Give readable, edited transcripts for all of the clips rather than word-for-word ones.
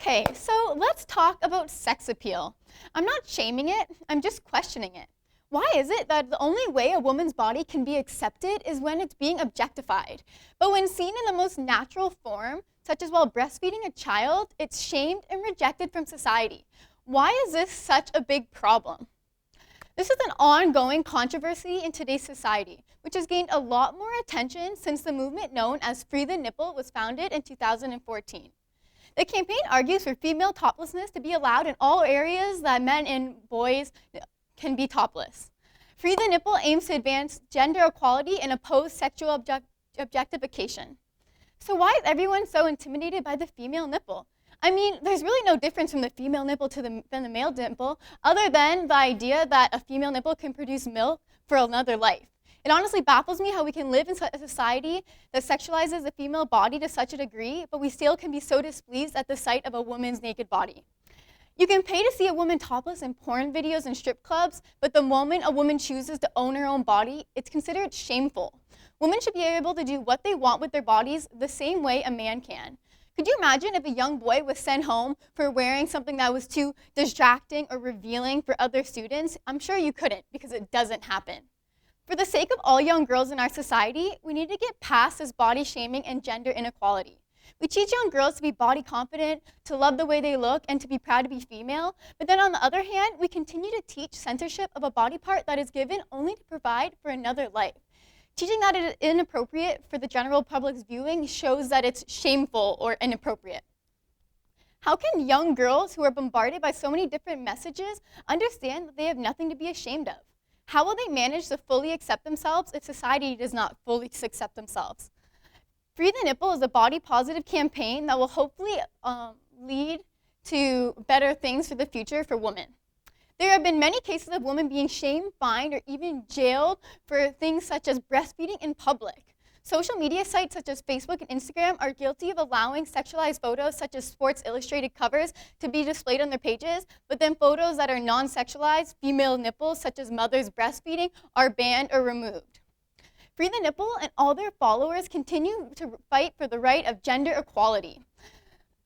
Okay, so let's talk about sex appeal. I'm not shaming it, I'm just questioning it. Why is it that the only way a woman's body can be accepted is when it's being objectified? But when seen in the most natural form, such as while breastfeeding a child, it's shamed and rejected from society. Why is this such a big problem? This is an ongoing controversy in today's society, which has gained a lot more attention since the movement known as Free the Nipple was founded in 2014. The campaign argues for female toplessness to be allowed in all areas that men and boys can be topless. Free the Nipple aims to advance gender equality and oppose sexual objectification. So why is everyone so intimidated by the female nipple? I mean, there's really no difference from the female nipple than the male nipple, other than the idea that a female nipple can produce milk for another life. It honestly baffles me how we can live in a society that sexualizes the female body to such a degree, but we still can be so displeased at the sight of a woman's naked body. You can pay to see a woman topless in porn videos and strip clubs, but the moment a woman chooses to own her own body, it's considered shameful. Women should be able to do what they want with their bodies the same way a man can. Could you imagine if a young boy was sent home for wearing something that was too distracting or revealing for other students? I'm sure you couldn't, because it doesn't happen. For the sake of all young girls in our society, we need to get past this body shaming and gender inequality. We teach young girls to be body confident, to love the way they look, and to be proud to be female. But then on the other hand, we continue to teach censorship of a body part that is given only to provide for another life. Teaching that it is inappropriate for the general public's viewing shows that it's shameful or inappropriate. How can young girls who are bombarded by so many different messages understand that they have nothing to be ashamed of? How will they manage to fully accept themselves if society does not fully accept themselves? Free the Nipple is a body-positive campaign that will hopefully lead to better things for the future for women. There have been many cases of women being shamed, fined, or even jailed for things such as breastfeeding in public. Social media sites such as Facebook and Instagram are guilty of allowing sexualized photos such as Sports Illustrated covers to be displayed on their pages, but then photos that are non-sexualized, female nipples such as mothers breastfeeding, are banned or removed. Free the Nipple and all their followers continue to fight for the right of gender equality.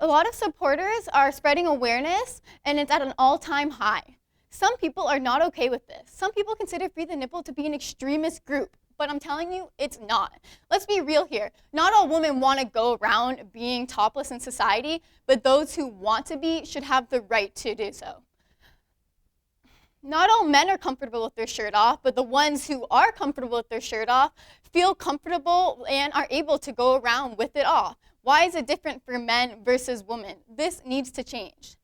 A lot of supporters are spreading awareness, and it's at an all-time high. Some people are not okay with this. Some people consider Free the Nipple to be an extremist group, but I'm telling you, it's not. Let's be real here. Not all women want to go around being topless in society, but those who want to be should have the right to do so. Not all men are comfortable with their shirt off, but the ones who are comfortable with their shirt off feel comfortable and are able to go around with it off. Why is it different for men versus women? This needs to change.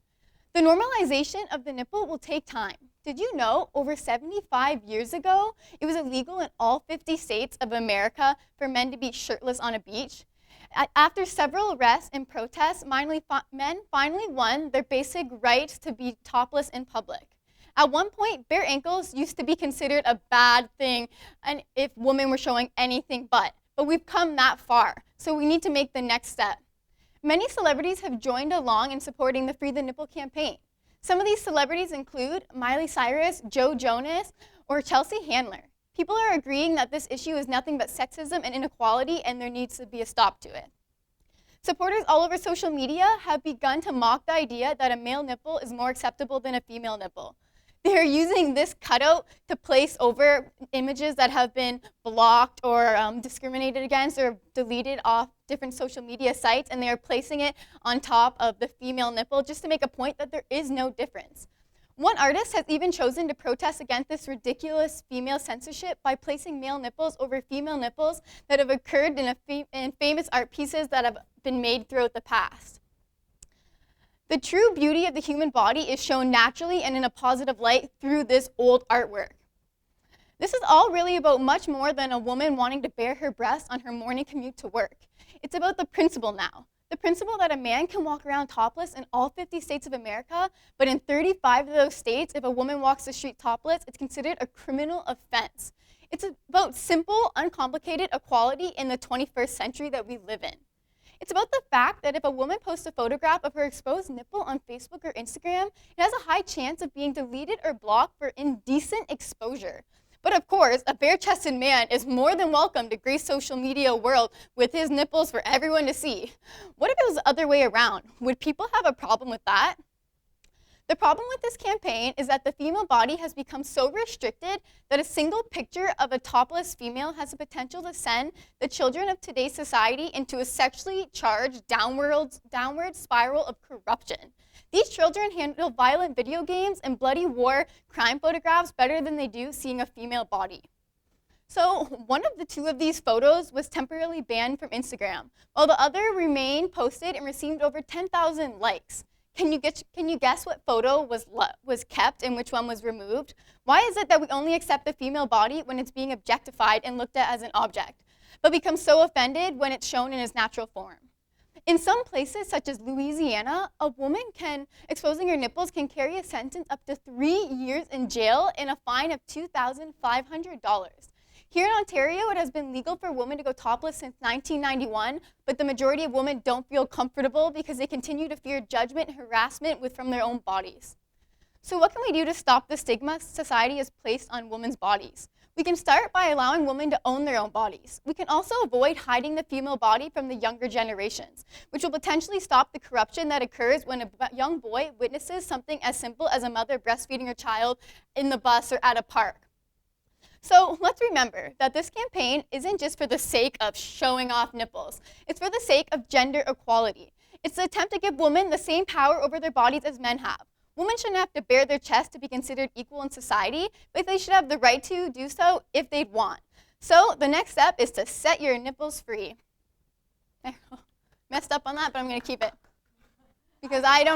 The normalization of the nipple will take time. Did you know over 75 years ago, it was illegal in all 50 states of America for men to be shirtless on a beach? After several arrests and protests, men finally won their basic right to be topless in public. At one point, bare ankles used to be considered a bad thing and if women were showing anything but we've come that far, so we need to make the next step. Many celebrities have joined along in supporting the Free the Nipple campaign. Some of these celebrities include Miley Cyrus, Joe Jonas, or Chelsea Handler. People are agreeing that this issue is nothing but sexism and inequality, and there needs to be a stop to it. Supporters all over social media have begun to mock the idea that a male nipple is more acceptable than a female nipple. They are using this cutout to place over images that have been blocked or discriminated against or deleted off different social media sites, and they are placing it on top of the female nipple just to make a point that there is no difference. One artist has even chosen to protest against this ridiculous female censorship by placing male nipples over female nipples that have occurred in famous art pieces that have been made throughout the past. The true beauty of the human body is shown naturally and in a positive light through this old artwork. This is all really about much more than a woman wanting to bare her breasts on her morning commute to work. It's about the principle now. The principle that a man can walk around topless in all 50 states of America, but in 35 of those states, if a woman walks the street topless, it's considered a criminal offense. It's about simple, uncomplicated equality in the 21st century that we live in. It's about the fact that if a woman posts a photograph of her exposed nipple on Facebook or Instagram, it has a high chance of being deleted or blocked for indecent exposure. But of course, a bare-chested man is more than welcome to grace social media world with his nipples for everyone to see. What if it was the other way around? Would people have a problem with that? The problem with this campaign is that the female body has become so restricted that a single picture of a topless female has the potential to send the children of today's society into a sexually charged downward spiral of corruption. These children handle violent video games and bloody war crime photographs better than they do seeing a female body. So one of the two of these photos was temporarily banned from Instagram, while the other remained posted and received over 10,000 likes. Can you guess what photo was kept and which one was removed? Why is it that we only accept the female body when it's being objectified and looked at as an object, but become so offended when it's shown in its natural form? In some places, such as Louisiana, a woman exposing her nipples can carry a sentence up to 3 years in jail and a fine of $2,500. Here in Ontario, it has been legal for women to go topless since 1991, but the majority of women don't feel comfortable because they continue to fear judgment and harassment from their own bodies. So what can we do to stop the stigma society has placed on women's bodies? We can start by allowing women to own their own bodies. We can also avoid hiding the female body from the younger generations, which will potentially stop the corruption that occurs when a young boy witnesses something as simple as a mother breastfeeding her child in the bus or at a park. So let's remember that this campaign isn't just for the sake of showing off nipples. It's for the sake of gender equality. It's an attempt to give women the same power over their bodies as men have. Women shouldn't have to bare their chest to be considered equal in society, but they should have the right to do so if they'd want. So the next step is to set your nipples free. Messed up on that, but I'm going to keep it because I don't